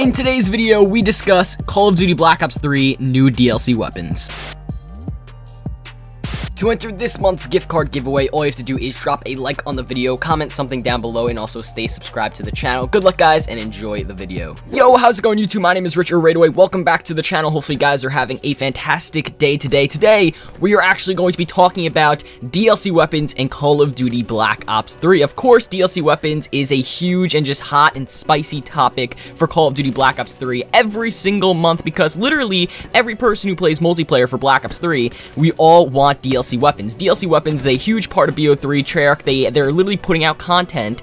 In today's video, we discuss Call of Duty Black Ops 3 new DLC weapons. To enter this month's gift card giveaway, all you have to do is drop a like on the video, comment something down below, and also stay subscribed to the channel. Good luck, guys, and enjoy the video. Yo, how's it going, YouTube? My name is Richard RaidAway. Welcome back to the channel. Hopefully, you guys are having a fantastic day today. Today, we are actually going to be talking about DLC weapons in Call of Duty Black Ops 3. Of course, DLC weapons is a huge and just hot and spicy topic for Call of Duty Black Ops 3 every single month, because literally every person who plays multiplayer for Black Ops 3, we all want DLC weapons. DLC weapons is a huge part of BO3. Treyarch, they're literally putting out content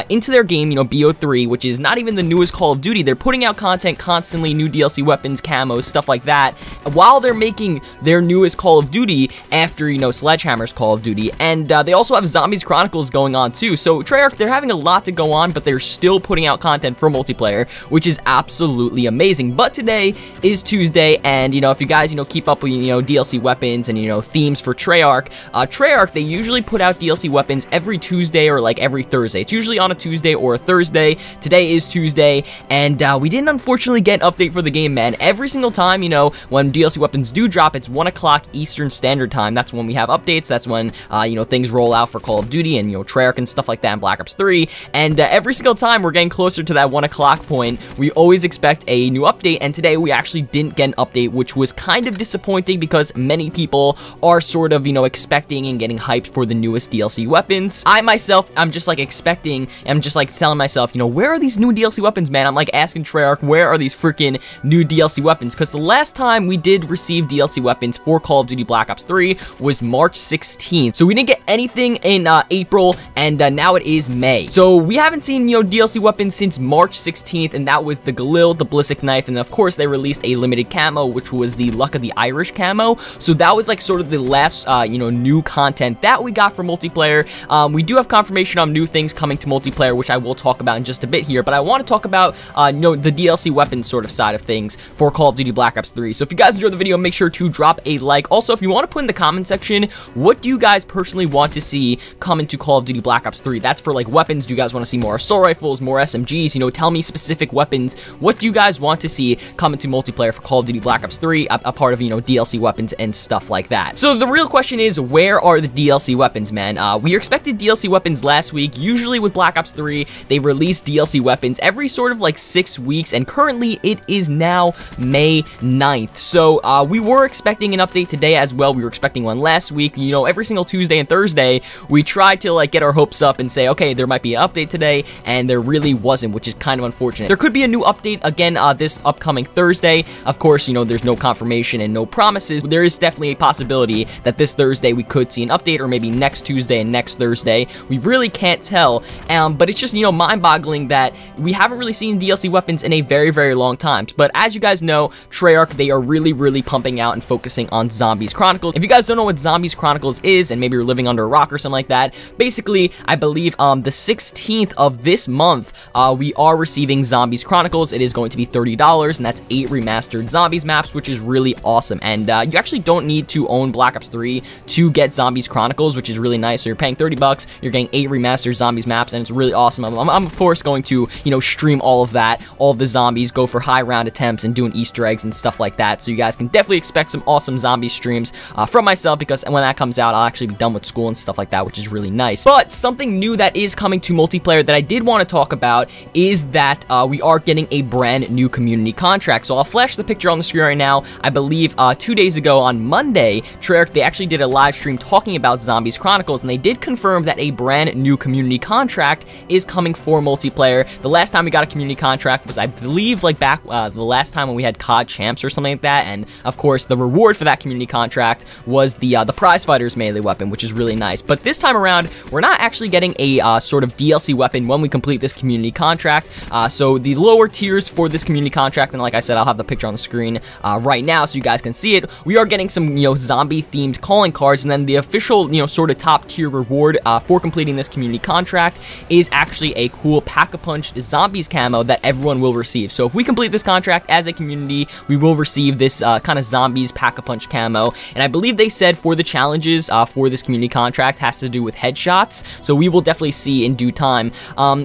into their game, you know, BO3, which is not even the newest Call of Duty. They're putting out content constantly, new DLC weapons, camos, stuff like that, while they're making their newest Call of Duty after, you know, Sledgehammer's Call of Duty. And they also have Zombies Chronicles going on too. So Treyarch, they're having a lot to go on, but they're still putting out content for multiplayer, which is absolutely amazing. But today is Tuesday, and, you know, if you guys, you know, keep up with, you know, DLC weapons and, you know, themes for Treyarch, they usually put out DLC weapons every Tuesday or like every Thursday. It's usually on a Tuesday or a Thursday. Today is Tuesday, and we didn't unfortunately get an update for the game, man. Every single time, you know, when DLC weapons do drop, it's 1 o'clock Eastern Standard Time. That's when we have updates. That's when, you know, things roll out for Call of Duty and, you know, Treyarch and stuff like that in Black Ops 3. And every single time we're getting closer to that 1 o'clock point, we always expect a new update, and today we actually didn't get an update, which was kind of disappointing because many people are sort of, you know, expecting and getting hyped for the newest DLC weapons. I myself, I'm just like expecting, I'm just like telling myself, you know, where are these new DLC weapons, man? I'm like asking Treyarch, where are these freaking new DLC weapons? Because the last time we did receive DLC weapons for Call of Duty Black Ops 3 was March 16th. So we didn't get anything in April, and now it is May. So we haven't seen, you know, DLC weapons since March 16th, and that was the Galil, the Ballistic Knife, and of course they released a limited camo, which was the Luck of the Irish camo. So that was like sort of the last, you know, new content that we got for multiplayer. We do have confirmation on new things coming to multiplayer, which I will talk about in just a bit here, but I want to talk about, you know, the DLC weapons sort of side of things for Call of Duty Black Ops 3. So if you guys enjoyed the video, make sure to drop a like. Also, if you want to put in the comment section, what do you guys personally want to see come into Call of Duty Black Ops 3? That's for like weapons. Do you guys want to see more assault rifles, more SMGs? You know, tell me specific weapons. What do you guys want to see come into multiplayer for Call of Duty Black Ops 3, a part of, you know, DLC weapons and stuff like that. So the real question is, where are the DLC weapons, man? We expected DLC weapons last week. Usually with Black Ops 3, they release DLC weapons every sort of like 6 weeks, and currently it is now May 9th. So we were expecting an update today as well. We were expecting one last week. You know, every single Tuesday and Thursday, we tried to like get our hopes up and say, okay, there might be an update today, and there really wasn't, which is kind of unfortunate. There could be a new update again this upcoming Thursday. Of course, you know, there's no confirmation and no promises. There is definitely a possibility that this Thursday we could see an update, or maybe next Tuesday and next Thursday. We really can't tell, but it's just, you know, mind-boggling that we haven't really seen DLC weapons in a very, very long time. But as you guys know, Treyarch, they are really pumping out and focusing on Zombies Chronicles. If you guys don't know what Zombies Chronicles is, and maybe you're living under a rock or something like that, basically, I believe the 16th of this month, we are receiving Zombies Chronicles. It is going to be $30, and that's 8 remastered Zombies maps, which is really awesome. And you actually don't need to own Black Ops 3 to get Zombies Chronicles, which is really nice. So you're paying $30, you're getting 8 remastered Zombies maps, and it's really awesome. I'm of course going to, you know, stream all of that, all of the zombies, go for high round attempts and doing Easter eggs and stuff like that. So you guys can definitely expect some awesome zombie streams from myself, because when that comes out, I'll actually be done with school and stuff like that, which is really nice. But something new that is coming to multiplayer that I did want to talk about is that we are getting a brand new community contract. So I'll flash the picture on the screen right now. I believe 2 days ago on Monday, Treyarch, they actually did a live stream talking about Zombies Chronicles, and they did confirm that a brand new community contract is coming for multiplayer. The last time we got a community contract was, I believe, like back the last time when we had COD Champs or something like that, and of course the reward for that community contract was the Prize Fighter's melee weapon, which is really nice. But this time around, we're not actually getting a sort of DLC weapon when we complete this community contract. So the lower tiers for this community contract, and like I said, I'll have the picture on the screen right now so you guys can see it. We are getting some, you know, zombie themed calling cards, and then the official, sort of top tier reward for completing this community contract is actually a cool Pack-a-Punch Zombies camo that everyone will receive. So if we complete this contract as a community, we will receive this kind of Zombies Pack-a-Punch camo, and I believe they said for the challenges for this community contract has to do with headshots, so we will definitely see in due time.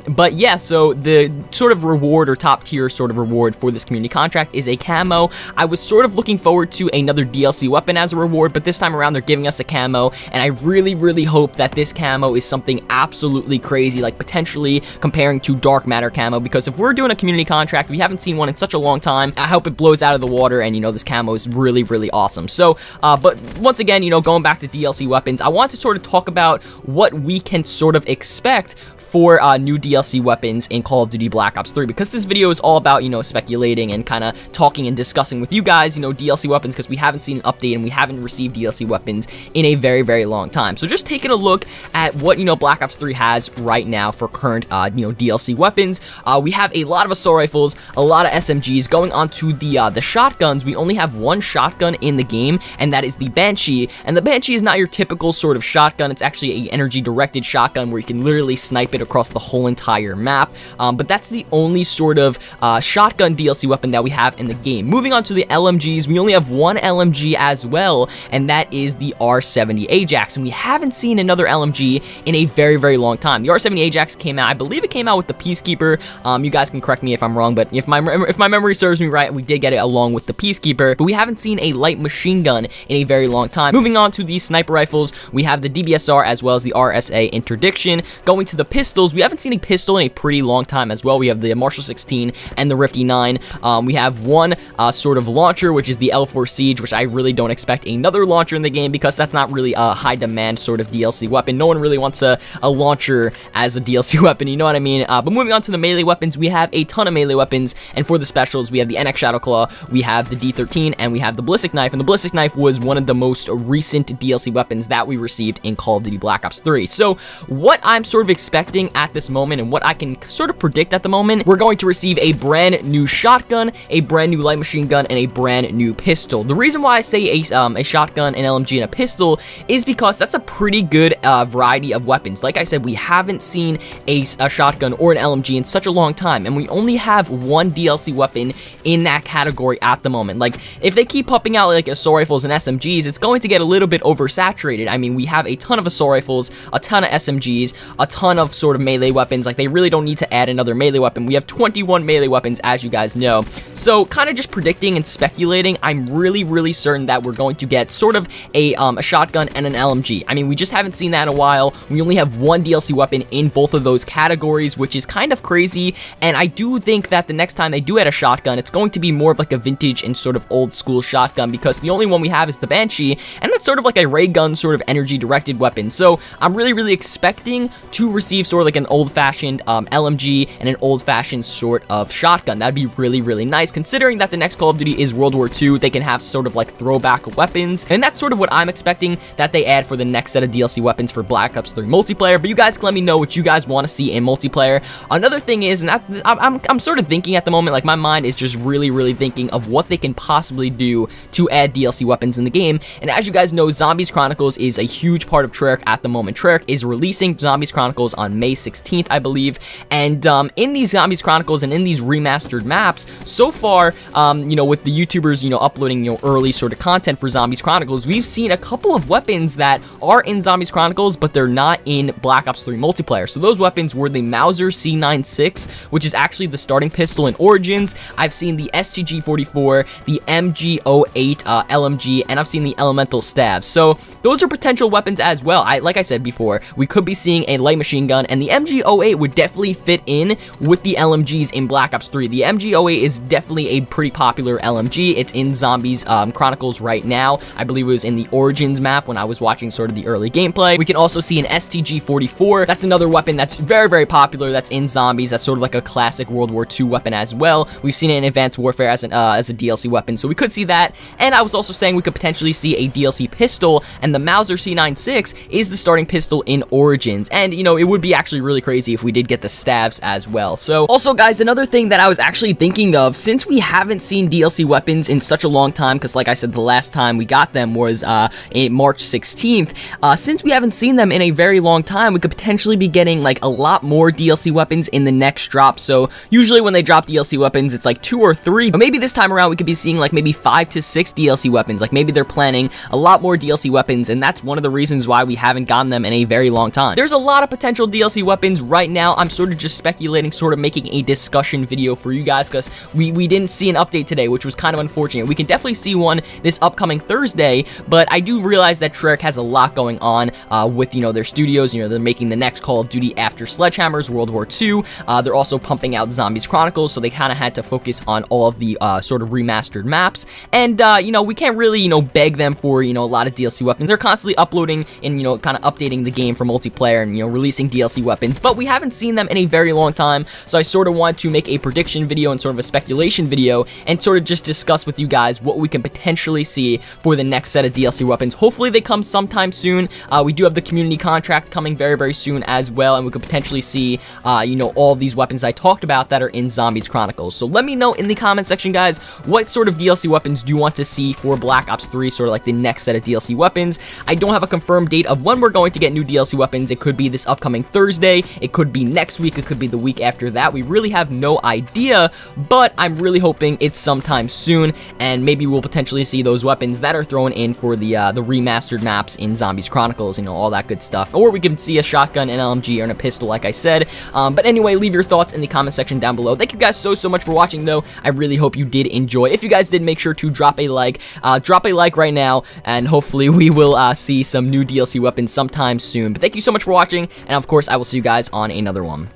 But yeah, so the sort of reward or top tier sort of reward for this community contract is a camo. I was sort of looking forward to another DLC weapon as a reward, but this time around they're giving us a camo, and I really hope that this camo is something absolutely crazy, like potentially comparing to Dark Matter camo, because if we're doing a community contract, we haven't seen one in such a long time. I hope it blows out of the water, and this camo is really awesome. So but once again, going back to DLC weapons, I want to sort of talk about what we can sort of expect for new DLC weapons in Call of Duty Black Ops 3, because this video is all about, speculating and kind of talking and discussing with you guys, DLC weapons, because we haven't seen an update and we haven't received DLC weapons in a very long time. So just taking a look at what, Black Ops 3 has right now for current, DLC weapons. We have a lot of assault rifles, a lot of SMGs. Going on to the shotguns, we only have one shotgun in the game, and that is the Banshee. And the Banshee is not your typical sort of shotgun. It's actually a energy-directed shotgun where you can literally snipe it across the whole entire map, but that's the only sort of shotgun DLC weapon that we have in the game. Moving on to the LMGs, we only have one LMG as well, and that is the R70 Ajax, and we haven't seen another LMG in a very long time. The R70 Ajax came out, I believe it came out with the Peacekeeper. You guys can correct me if I'm wrong, but if my memory serves me right, we did get it along with the Peacekeeper, but we haven't seen a light machine gun in a very long time. Moving on to the sniper rifles, we have the DBSR as well as the RSA Interdiction. Going to the pistols, we haven't seen a pistol in a pretty long time as well. We have the Marshall 16 and the Rifty 9. We have one sort of launcher, which is the L4 Siege, which I really don't expect another launcher in the game, because that's not really a high demand sort of DLC weapon. No one really wants a launcher as a DLC weapon, you know what I mean? But moving on to the melee weapons, we have a ton of melee weapons, and for the specials, we have the NX Shadowclaw, we have the D13, and we have the Ballistic Knife, and the Ballistic Knife was one of the most recent DLC weapons that we received in Call of Duty Black Ops 3. So what I'm sort of expecting at this moment, and what I can sort of predict at the moment, we're going to receive a brand new shotgun, a brand new light machine gun, and a brand new pistol. The reason why I say a shotgun, an LMG, and a pistol is because that's a pretty good variety of weapons. Like I said, we haven't seen a shotgun or an LMG in such a long time, and we only have one DLC weapon in that category at the moment. Like, if they keep popping out like assault rifles and SMGs, it's going to get a little bit oversaturated. I mean, we have a ton of assault rifles, a ton of SMGs, a ton of sort of melee weapons. Like, they really don't need to add another melee weapon. We have 21 melee weapons, as you guys know. So kind of just predicting and speculating, I'm really certain that we're going to get sort of a shotgun and an LMG. I mean, we just haven't seen that in a while. We only have one DLC weapon in both of those categories, which is kind of crazy, and I do think that the next time they do add a shotgun, it's going to be more of like a vintage and sort of old school shotgun, because the only one we have is the Banshee, and that's sort of like a ray gun sort of energy directed weapon. So I'm really expecting to receive sort of like an old-fashioned LMG and an old-fashioned sort of shotgun. That'd be really nice, considering that the next Call of Duty is World War II. They can have sort of like throwback weapons, and that's sort of what I'm expecting that they add for the next set of DLC weapons for Black Ops 3 multiplayer. But you guys can let me know what you guys want to see in multiplayer. Another thing is, and that I'm sort of thinking at the moment, like my mind is just really thinking of what they can possibly do to add DLC weapons in the game. And as you guys know, Zombies Chronicles is a huge part of Treyarch at the moment. Treyarch is releasing Zombies Chronicles on May 16th, I believe, and in these Zombies Chronicles and in these remastered maps, so far, with the YouTubers, uploading, early sort of content for Zombies Chronicles, we've seen a couple of weapons that are in Zombies Chronicles, but they're not in Black Ops 3 multiplayer. So those weapons were the Mauser C96, which is actually the starting pistol in Origins. I've seen the STG-44, the MG08 LMG, and I've seen the Elemental Stab. So those are potential weapons as well. Like I said before, we could be seeing a light machine gun, and the MG08 would definitely fit in with the LMGs in Black Ops 3. The MG08 is definitely a pretty popular LMG. It's in Zombies Chronicles right now. I believe it was in the Origins map when I was watching sort of the early gameplay. We can also see an STG-44. That's another weapon that's very popular that's in Zombies. That's sort of like a classic World War II weapon as well. We've seen it in Advanced Warfare as a DLC weapon, so we could see that. And I was also saying we could potentially see a DLC pistol, and the Mauser C96 is the starting pistol in Origins. And, it would be actually really crazy if we did get the staves as well. So also, guys, another thing that I was actually thinking of, since we haven't seen DLC weapons in such a long time, because like I said, the last time we got them was March 16th, since we haven't seen them in a very long time, we could potentially be getting like a lot more DLC weapons in the next drop. So usually when they drop DLC weapons, it's like 2 or 3, but maybe this time around we could be seeing like maybe 5 to 6 DLC weapons. Like maybe they're planning a lot more DLC weapons, and that's one of the reasons why we haven't gotten them in a very long time. There's a lot of potential DLC weapons right now. I'm sort of just speculating, sort of making a discussion video for you guys, because we didn't see an update today, which was kind of unfortunate. We can definitely see one this upcoming Thursday, but I do realize that Treyarch has a lot going on with, you know, their studios. You know, they're making the next Call of Duty after Sledgehammer's World War II. They're also pumping out Zombies Chronicles, so they kind of had to focus on all of the sort of remastered maps. And, you know, we can't really, you know, beg them for, you know, a lot of DLC weapons. They're constantly uploading and, you know, kind of updating the game for multiplayer and, you know, releasing DLC weapons, but we haven't seen them in a very long time. So I sort of want to make a prediction video and sort of a speculation video and sort of just discuss with you guys what we can potentially see for the next set of DLC weapons. Hopefully they come sometime soon. We do have the community contract coming very, very soon as well, and we could potentially see, you know, all of these weapons I talked about that are in Zombies Chronicles. So let me know in the comment section, guys, what sort of DLC weapons do you want to see for Black Ops 3, sort of like the next set of DLC weapons. I don't have a confirmed date of when we're going to get new DLC weapons. It could be this upcoming Thursday, it could be next week, it could be the week after that. We really have no idea, but I'm really hoping it's sometime soon, and maybe we'll potentially see those weapons that are thrown in for the remastered maps in Zombies Chronicles, you know, all that good stuff. Or we can see a shotgun, an LMG, or a pistol, like I said. But anyway, leave your thoughts in the comment section down below. Thank you guys so much for watching, though. I really hope you did enjoy. If you guys did, make sure to drop a like right now, and hopefully we will see some new DLC weapons sometime soon. But thank you so much for watching, and of course, I will see you guys on another one.